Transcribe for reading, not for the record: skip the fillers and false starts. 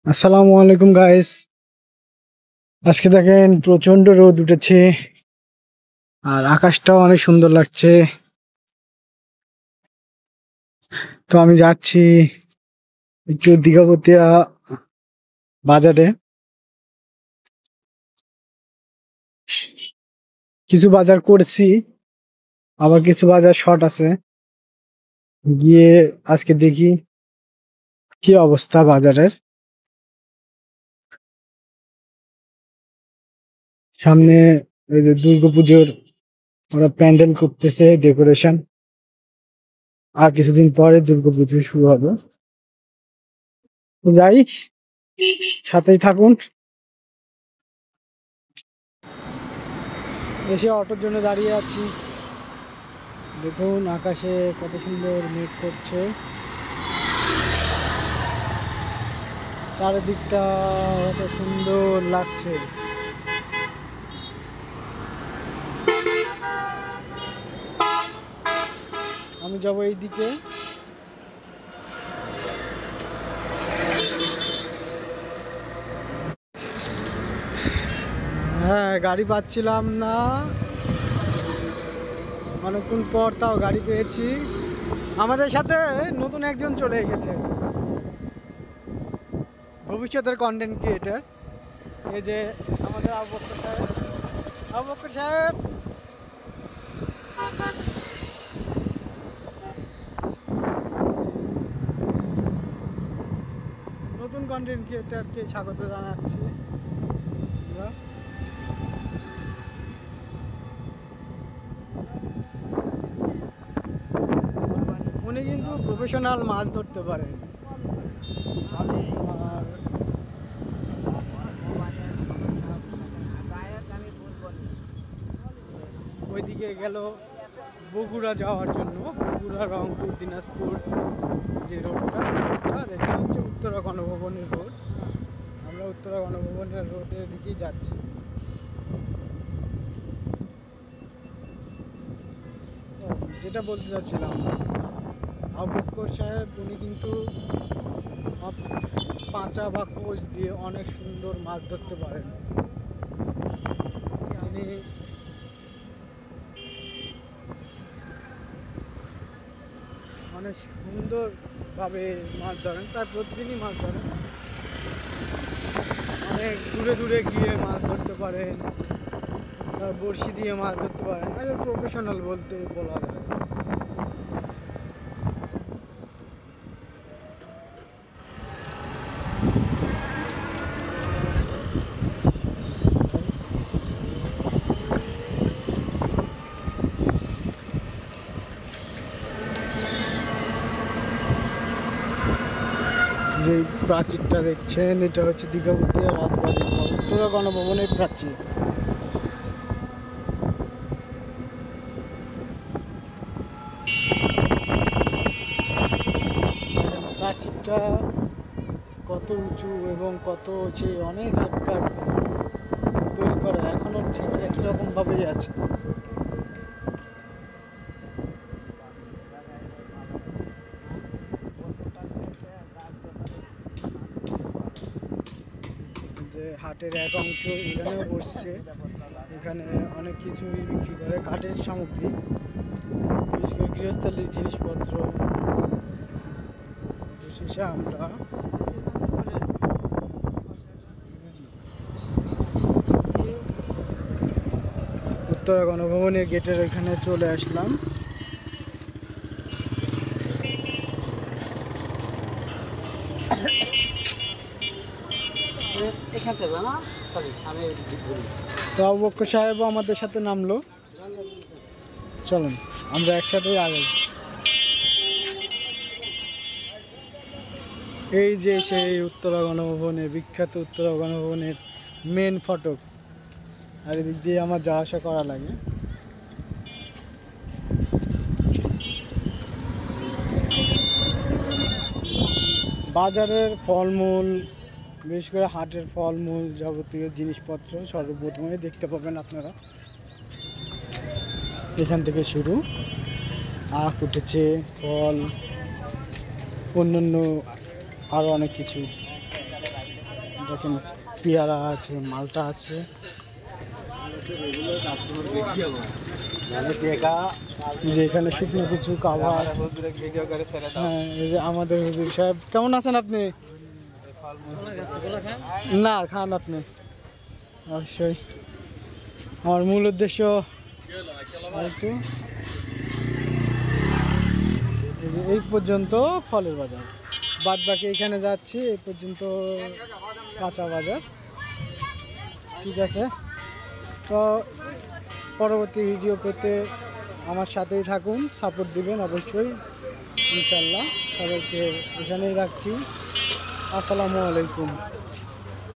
আসসালামু আলাইকুম গাইস। আজকে দেখেন প্রচন্ড রোদ উঠেছে আর আকাশটাও অনেক সুন্দর লাগছে। তো আমি যাচ্ছি একটু দীঘাপতিয়া বাজারে। কিছু বাজার করছি, আবার কিছু বাজার শর্ট আছে। গিয়ে আজকে দেখি কি অবস্থা বাজারের। সামনে এই যে দুর্গাপুজোর ওরা প্যান্ডেল করতেছে, ডেকোরেশন। আর কিছুদিন পরে দুর্গাপুজো শুরু হবে। তো যাই, সাথেই থাকুন। এসে অটোর জন্য দাঁড়িয়ে আছি। দেখুন আকাশে কত সুন্দর মেঘ করছে, চারিদিকটা কত সুন্দর লাগছে। আমি যাব এইদিকে। হ্যাঁ, গাড়ি পাচ্ছিলাম না, অনেকক্ষণ পর তাও গাড়ি পেয়েছি। আমাদের সাথে নতুন একজন চলে এসেছে, ভবিষ্যতের কন্টেন্ট ক্রিয়েটার। এই যে আমাদের আবু বকর সাহেব। আবু বকর সাহেব, নতুন কন্টেন্ট ক্রিয়েটারকে স্বাগত জানাচ্ছি। উনি কিন্তু প্রফেশনাল মাছ ধরতে পারে। আর ওইদিকে গেল বগুড়া যাওয়ার জন্য, বগুড়া, রংপুর, দিনাজপুর যে রোডটা, আর এটা হচ্ছে উত্তরা গণভবনের রোড। আমরা উত্তরা গণভবনের রোডের দিকেই যাচ্ছি। যেটা বলতে চাচ্ছিলাম, আবু বকর সাহেব উনি কিন্তু পাঁচা বা কোচ দিয়ে অনেক সুন্দর মাছ ধরতে পারেন। তিনি অনেক সুন্দরভাবে মাছ ধরেন, প্রায় প্রতিদিনই মাছ ধরেন। অনেক দূরে দূরে গিয়ে মাছ ধরতে পারেন, বড়শি দিয়ে মাছ ধরতে পারেন। একজন প্রফেশনাল বলতে বলা যায়। যে প্রাচীরটা দেখছেন, এটা হচ্ছে দীঘাপতিয়া রাজবাড়ি বা উত্তরা গণভবনের প্রাচীর। প্রাচীরটা কত উঁচু এবং কত হচ্ছে, অনেক আগকার তৈরি করা, এখনো ঠিক একই রকম ভাবেই আছে। যে হাটের এক অংশ এখানেও বসছে, এখানে অনেক কিছুই বিক্রি করে, কাঠের সামগ্রী, বিশেষ করে গৃহস্থলীর জিনিসপত্র। অবশেষে আমরা উত্তরা গণভবনের গেটের ওইখানে চলে আসলাম। তো আবু বকর সাহেবও আমাদের সাথে নামলো। চলুন আমরা একসাথেই আগাই। এই যে সেই উত্তরা গণভবনের, বিখ্যাত উত্তরা গণভবনের মেন ফটক। আর এদিক দিয়ে আমার যাওয়া আসা করা লাগে। বাজারের ফলমূল, বিশেষ করে হাটের ফলমূল, যাবতীয় জিনিসপত্র সর্বপ্রথমে দেখতে পাবেন আপনারা। এখান থেকে শুরু, আখ উঠেছে, ফল, অন্যান্য আরও অনেক কিছু। দেখেন পেয়ারা আছে, মালটা আছে। যে এখানে শুকনো কিছু খাবার। হ্যাঁ, এই যে আমাদের হুজুর সাহেব। কেমন আছেন আপনি? না, খান আপনি অবশ্যই। আমার মূল উদ্দেশ্য একটু এই পর্যন্ত ফলের বাজার, বাদ বাকি এখানে যাচ্ছি এই পর্যন্ত কাঁচা বাজার। ঠিক আছে, তো পরবর্তী ভিডিও পেতে আমার সাথেই থাকুন, সাপোর্ট দিবেন অবশ্যই ইনশাল্লাহ। সবাইকে এখানেই রাখছি। আসসালামু আলাইকুম।